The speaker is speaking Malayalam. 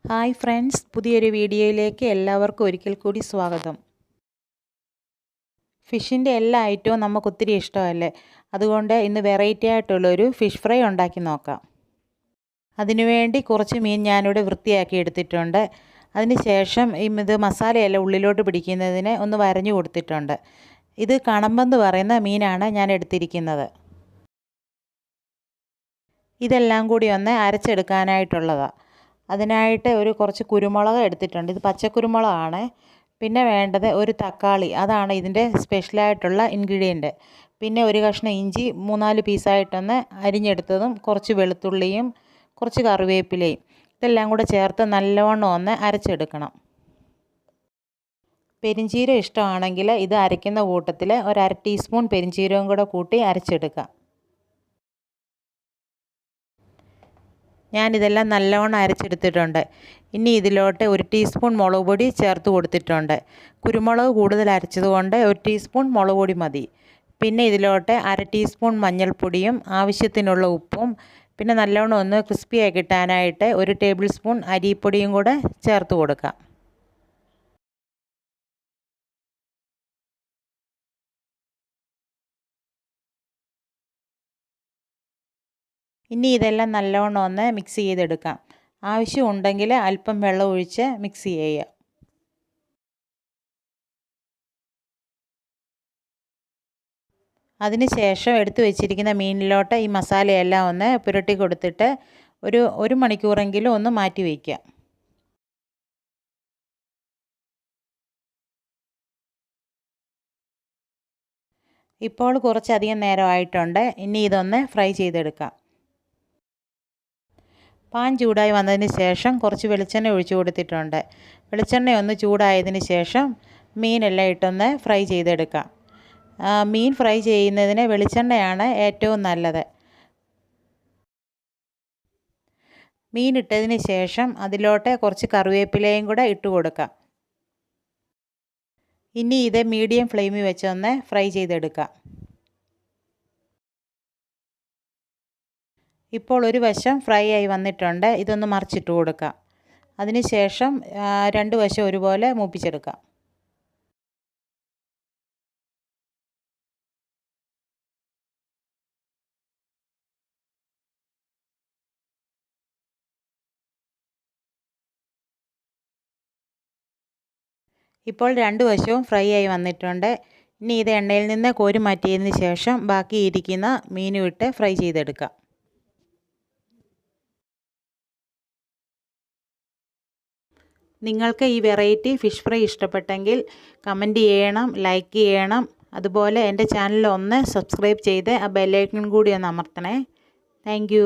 ഹായ് ഫ്രണ്ട്സ്, പുതിയൊരു വീഡിയോയിലേക്ക് എല്ലാവർക്കും ഒരിക്കൽ കൂടി സ്വാഗതം. ഫിഷിൻ്റെ എല്ലാ ഐറ്റവും നമുക്ക് ഒത്തിരി ഇഷ്ടമല്ലേ. അതുകൊണ്ട് ഇന്ന് വെറൈറ്റി ആയിട്ടുള്ളൊരു ഫിഷ് ഫ്രൈ ഉണ്ടാക്കി നോക്കാം. അതിനുവേണ്ടി കുറച്ച് മീൻ ഞാനിവിടെ വൃത്തിയാക്കി എടുത്തിട്ടുണ്ട്. അതിന് ശേഷം ഇത് മസാലയെല്ലാം ഉള്ളിലോട്ട് പിടിക്കുന്നതിന് ഒന്ന് വരഞ്ഞു കൊടുത്തിട്ടുണ്ട്. ഇത് കണമ്പെന്ന് പറയുന്ന മീനാണ് ഞാൻ എടുത്തിരിക്കുന്നത്. ഇതെല്ലാം കൂടി ഒന്ന് അരച്ചെടുക്കാനായിട്ടുള്ളതാണ്. അതിനായിട്ട് കുറച്ച് കുരുമുളക് എടുത്തിട്ടുണ്ട്. ഇത് പച്ചക്കുരുമുളകാണ്. പിന്നെ വേണ്ടത് ഒരു തക്കാളി, അതാണ് ഇതിൻ്റെ സ്പെഷ്യലായിട്ടുള്ള ഇൻഗ്രീഡിയൻറ്റ്. പിന്നെ ഒരു കഷ്ണം ഇഞ്ചി 3-4 പീസായിട്ടൊന്ന് അരിഞ്ഞെടുത്തതും, കുറച്ച് വെളുത്തുള്ളിയും കുറച്ച് കറിവേപ്പിലയും ഇതെല്ലാം കൂടെ ചേർത്ത് നല്ലവണ്ണം ഒന്ന് അരച്ചെടുക്കണം. പെരിഞ്ചീരം ഇഷ്ടമാണെങ്കിൽ ഇത് അരയ്ക്കുന്ന കൂട്ടത്തിൽ ഒരു 1/2 ടീസ്പൂൺ പെരിഞ്ചീരവും കൂടെ കൂട്ടി അരച്ചെടുക്കാം. ഞാനിതെല്ലാം നല്ലവണ്ണം അരച്ചെടുത്തിട്ടുണ്ട്. ഇനി ഇതിലോട്ട് 1 ടീസ്പൂൺ മുളക് പൊടി ചേർത്ത് കൊടുത്തിട്ടുണ്ട്. കുരുമുളക് കൂടുതൽ അരച്ചതുകൊണ്ട് 1 ടീസ്പൂൺ മുളക് പൊടി മതി. പിന്നെ ഇതിലോട്ട് 1/2 ടീസ്പൂൺ മഞ്ഞൾപ്പൊടിയും ആവശ്യത്തിനുള്ള ഉപ്പും പിന്നെ നല്ലവണ്ണം ഒന്ന് ക്രിസ്പിയായി കിട്ടാനായിട്ട് 1 ടേബിൾ സ്പൂൺ അരിപ്പൊടിയും കൂടെ ചേർത്ത് കൊടുക്കാം. ഇനി ഇതെല്ലാം നല്ലവണ്ണം ഒന്ന് മിക്സ് ചെയ്തെടുക്കാം. ആവശ്യമുണ്ടെങ്കിൽ അല്പം വെള്ളം ഒഴിച്ച് മിക്സ് ചെയ്യുക. അതിന് ശേഷം എടുത്തു വെച്ചിരിക്കുന്ന മീനിലോട്ട് ഈ മസാലയെല്ലാം ഒന്ന് പുരട്ടി കൊടുത്തിട്ട് ഒരു മണിക്കൂറെങ്കിലും ഒന്ന് മാറ്റി വയ്ക്കുക. ഇപ്പോൾ കുറച്ചധികം നേരമായിട്ടുണ്ട്. ഇനി ഇതൊന്ന് ഫ്രൈ ചെയ്തെടുക്കാം. പാൻ ചൂടായി വന്നതിന് ശേഷം കുറച്ച് വെളിച്ചെണ്ണ ഒഴിച്ചു കൊടുത്തിട്ടുണ്ട്. വെളിച്ചെണ്ണ ഒന്ന് ചൂടായതിന് ശേഷം മീനെല്ലാം ഇട്ടൊന്ന് ഫ്രൈ ചെയ്തെടുക്കാം. മീൻ ഫ്രൈ ചെയ്യുന്നതിന് വെളിച്ചെണ്ണയാണ് ഏറ്റവും നല്ലത്. മീൻ ഇട്ടതിന് ശേഷം അതിലോട്ട് കുറച്ച് കറിവേപ്പിലയും കൂടെ ഇട്ട് കൊടുക്കാം. ഇനി ഇത് മീഡിയം ഫ്ലെയിമിൽ വെച്ചൊന്ന് ഫ്രൈ ചെയ്തെടുക്കാം. ഇപ്പോൾ ഒരു വശം ഫ്രൈ ആയി വന്നിട്ടുണ്ട്. ഇതൊന്ന് മറിച്ചിട്ട് കൊടുക്കാം. അതിന് ശേഷം 2 വശം ഒരുപോലെ മൂപ്പിച്ചെടുക്കാം. ഇപ്പോൾ 2 വശവും ഫ്രൈ ആയി വന്നിട്ടുണ്ട്. ഇനി ഇത് എണ്ണയിൽ നിന്ന് കോരി മാറ്റിയതിന് ശേഷം ബാക്കി ഇരിക്കുന്ന മീനും ഇട്ട് ഫ്രൈ ചെയ്തെടുക്കാം. നിങ്ങൾക്ക് ഈ വെറൈറ്റി ഫിഷ് ഫ്രൈ ഇഷ്ടപ്പെട്ടെങ്കിൽ കമൻറ്റ് ചെയ്യണം, ലൈക്ക് ചെയ്യണം. അതുപോലെ എൻ്റെ ചാനൽ ഒന്ന് സബ്സ്ക്രൈബ് ചെയ്ത് ആ ബെല്ലൈക്കൺ കൂടി ഒന്ന് അമർത്തണേ. താങ്ക്